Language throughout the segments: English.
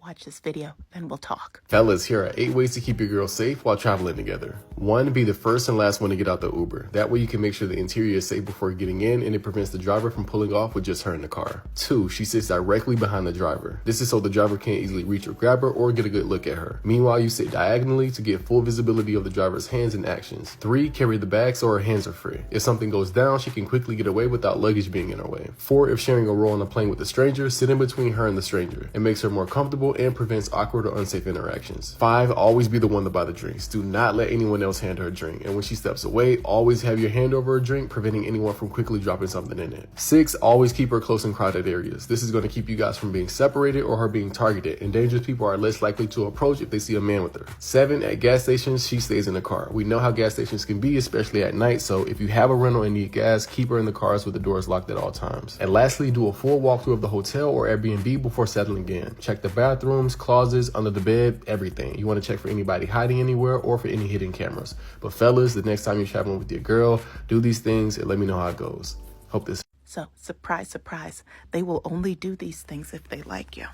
Watch this video, then we'll talk. Fellas, here are 8 ways to keep your girl safe while traveling together. 1, be the first and last one to get out the Uber. That way you can make sure the interior is safe before getting in, and it prevents the driver from pulling off with just her in the car. 2, she sits directly behind the driver. This is so the driver can't easily reach or grab her or get a good look at her. Meanwhile, you sit diagonally to get full visibility of the driver's hands and actions. 3, carry the bag so her hands are free. If something goes down, she can quickly get away without luggage being in her way. 4, if sharing a row on a plane with a stranger, sit in between her and the stranger. It makes her more comfortable and prevents awkward or unsafe interactions. 5, always be the one to buy the drinks. Do not let anyone else hand her a drink. And when she steps away, always have your hand over her drink, preventing anyone from quickly dropping something in it. 6, always keep her close in crowded areas. This is going to keep you guys from being separated or her being targeted, and dangerous people are less likely to approach if they see a man with her. 7, at gas stations, she stays in the car. We know how gas stations can be, especially at night, so if you have a rental and need gas, keep her in the cars with the doors locked at all times. And lastly, do a full walkthrough of the hotel or Airbnb before settling in. Check the bathrooms, closets, under the bed, everything. You want to check for anybody hiding anywhere or for any hidden cameras. But fellas, the next time you're traveling with your girl, do these things and let me know how it goes. Hope this. So, surprise, surprise, they will only do these things if they like you.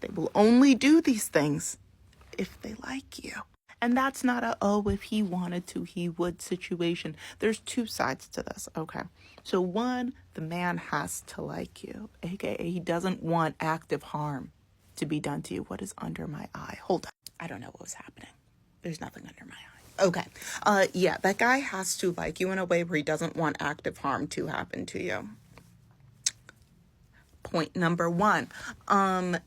They will only do these things if they like you. And that's not a, oh, if he wanted to, he would situation. There's 2 sides to this, okay? So 1, the man has to like you, aka he doesn't want active harm to be done to you. What is under my eye? Hold on. I don't know what was happening. There's nothing under my eye. Okay. Yeah, that guy has to like you in a way where he doesn't want active harm to happen to you. Point number 1. And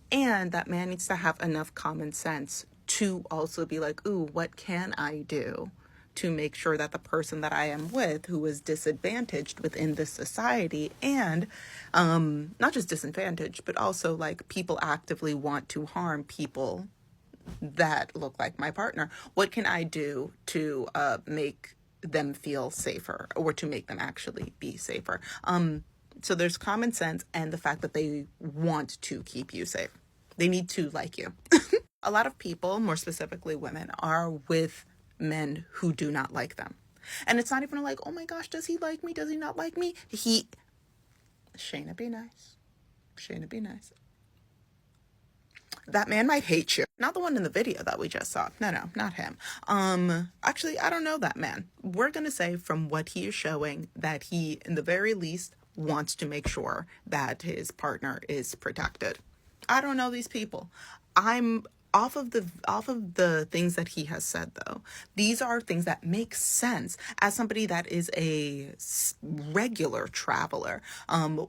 that man needs to have enough common sense to also be like, ooh, what can I do to make sure that the person that I am with, who is disadvantaged within this society, and not just disadvantaged, but also like people actively want to harm people that look like my partner. What can I do to make them feel safer, or to make them actually be safer? So there's common sense and the fact that they want to keep you safe. They need to like you. A lot of people, more specifically women, are with men who do not like them. And it's not even like, oh my gosh, does he like me? Does he not like me? Shayna, be nice. Shayna, be nice. That man might hate you. Not the one in the video that we just saw. No, not him. Actually, I don't know that man. We're going to say from what he is showing that he, in the very least, wants to make sure that his partner is protected. I don't know these people. I'm off of the things that he has said, though. These are things that make sense as somebody that is a regular traveler.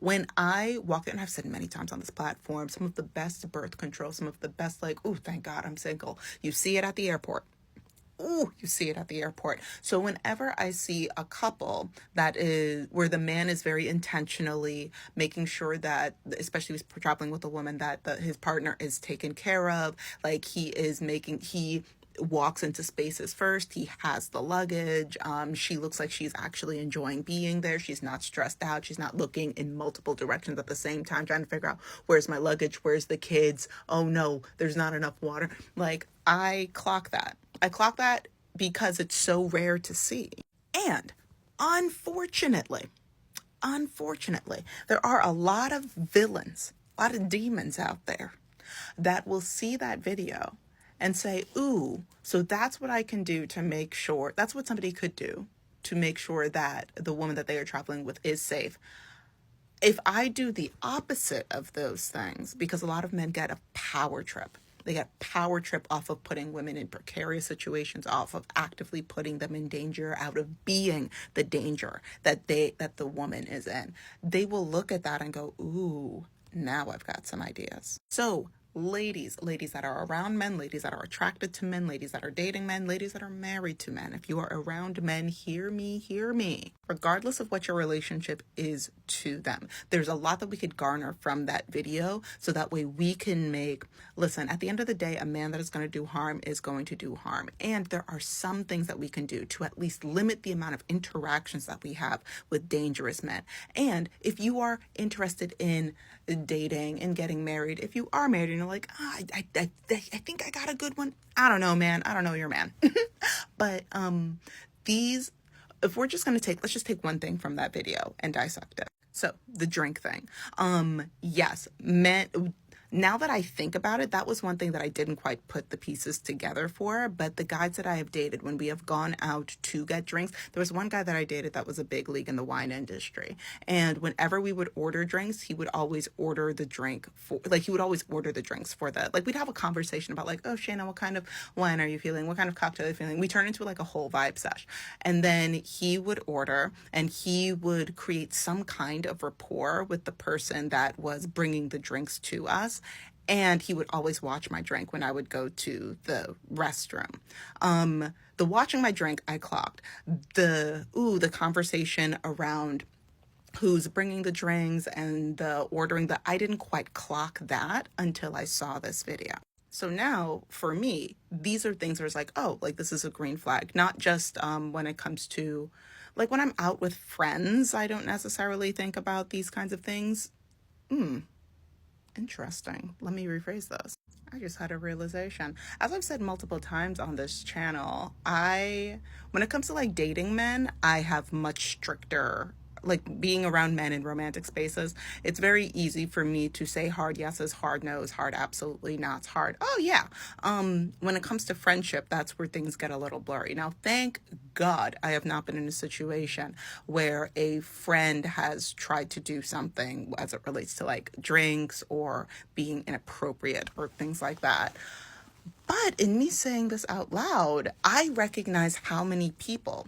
When I walk in, and I've said many times on this platform, some of the best birth control, some of the best, like, oh, thank God I'm single. You see it at the airport. Ooh, you see it at the airport. So whenever I see a couple that is where the man is very intentionally making sure that, especially if he's traveling with a woman, that his partner is taken care of, like he walks into spaces first, he has the luggage, she looks like she's actually enjoying being there, she's not stressed out, she's not looking in multiple directions at the same time trying to figure out, where's my luggage, where's the kids, oh no, there's not enough water. Like, I clock that because it's so rare to see. And unfortunately, there are a lot of villains, a lot of demons out there that will see that video and say, ooh, so that's what I can do to make sure, that's what somebody could do to make sure that the woman that they are traveling with is safe. If I do the opposite of those things, because a lot of men get a power trip. They get power trip off of putting women in precarious situations, off of actively putting them in danger, out of being the danger that the woman is in. They will look at that and go, ooh, now I've got some ideas. So ladies that are around men, ladies that are attracted to men, ladies that are dating men, ladies that are married to men, if you are around men, hear me. Regardless of what your relationship is to them, there's a lot that we could garner from that video, so that way we can listen, at the end of the day, a man that is going to do harm is going to do harm. And there are some things that we can do to at least limit the amount of interactions that we have with dangerous men. And if you are interested in dating and getting married, if you are married and you're like, I think I got a good one, I don't know, man, I don't know your man. But if we're just going to let's just take one thing from that video and dissect it. So the drink thing. Yes, men, Now that I think about it, that was one thing that I didn't quite put the pieces together for. But the guys that I have dated, when we have gone out to get drinks, there was one guy that I dated that was a big league in the wine industry. And whenever we would order drinks, he would always order the drink for, like, he would always order the drinks for the, like, we'd have a conversation about, like, oh, Shayna, what kind of wine are you feeling? What kind of cocktail are you feeling? We turned into like a whole vibe sesh. And then he would order and he would create some kind of rapport with the person that was bringing the drinks to us. And he would always watch my drink when I would go to the restroom. The watching my drink, I clocked. The conversation around who's bringing the drinks and the ordering, that I didn't quite clock that until I saw this video. So now for me, these are things where it's like, oh, like this is a green flag, not just when it comes to, like, when I'm out with friends, I don't necessarily think about these kinds of things. Interesting. Let me rephrase this. I just had a realization. As I've said multiple times on this channel, when it comes to like dating men, I have much stricter, like being around men in romantic spaces, it's very easy for me to say hard yeses, hard nos, hard absolutely nots, hard oh yeah. When it comes to friendship, that's where things get a little blurry. Now, thank God I have not been in a situation where a friend has tried to do something as it relates to like drinks or being inappropriate or things like that. But in me saying this out loud, I recognize how many people,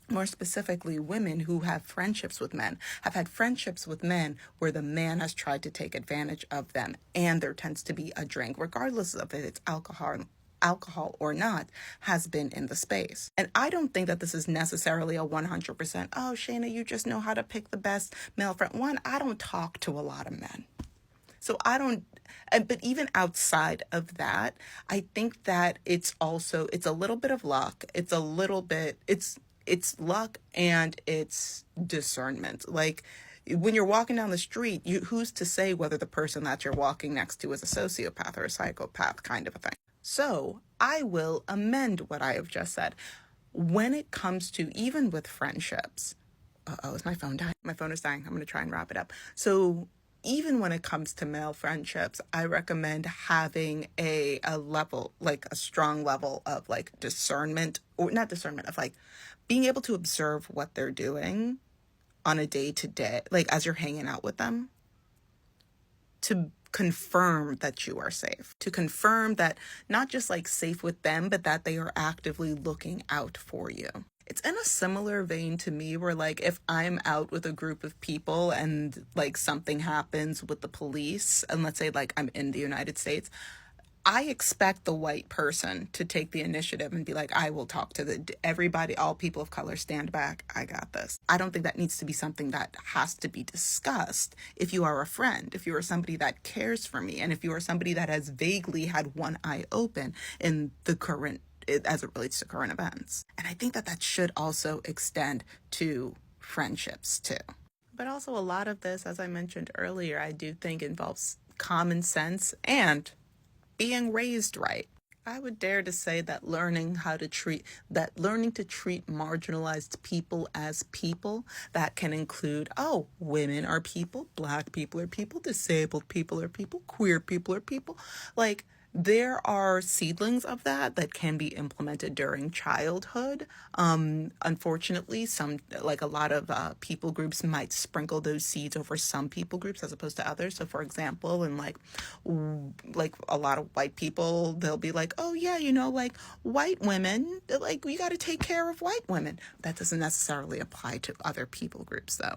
more specifically women who have friendships with men, have had friendships with men where the man has tried to take advantage of them, and there tends to be a drink, regardless of if it's alcohol or not, has been in the space. And I don't think that this is necessarily a 100%, oh, Shayna, you just know how to pick the best male friend. One, I don't talk to a lot of men. So I don't, but even outside of that, I think that it's a little bit of luck. It's luck and it's discernment. Like when you're walking down the street, who's to say whether the person that you're walking next to is a sociopath or a psychopath, kind of a thing. So I will amend what I have just said. When it comes to, even with friendships, is my phone dying? My phone is dying. I'm going to try and wrap it up. So even when it comes to male friendships, I recommend having a level, like a strong level of like discernment, or not discernment, of like being able to observe what they're doing on a day-to-day, like as you're hanging out with them, to confirm that you are safe, to confirm that not just like safe with them, but that they are actively looking out for you. It's in a similar vein to me where like if I'm out with a group of people and like something happens with the police, and let's say like I'm in the United States, I expect the white person to take the initiative and be like, I will talk to everybody, all people of color, stand back. I got this. I don't think that needs to be something that has to be discussed. If you are a friend, if you are somebody that cares for me, and if you are somebody that has vaguely had one eye open in the current, as it relates to current events. And I think that that should also extend to friendships too. But also a lot of this, as I mentioned earlier, I do think involves common sense and being raised right. I would dare to say that learning to treat marginalized people as people, that can include, oh, women are people, black people are people, disabled people are people, queer people are people. Like, there are seedlings of that can be implemented during childhood. Unfortunately, a lot of people groups might sprinkle those seeds over some people groups as opposed to others. So for example, in like a lot of white people, they'll be like, oh yeah, like white women, like we got to take care of white women. That doesn't necessarily apply to other people groups though.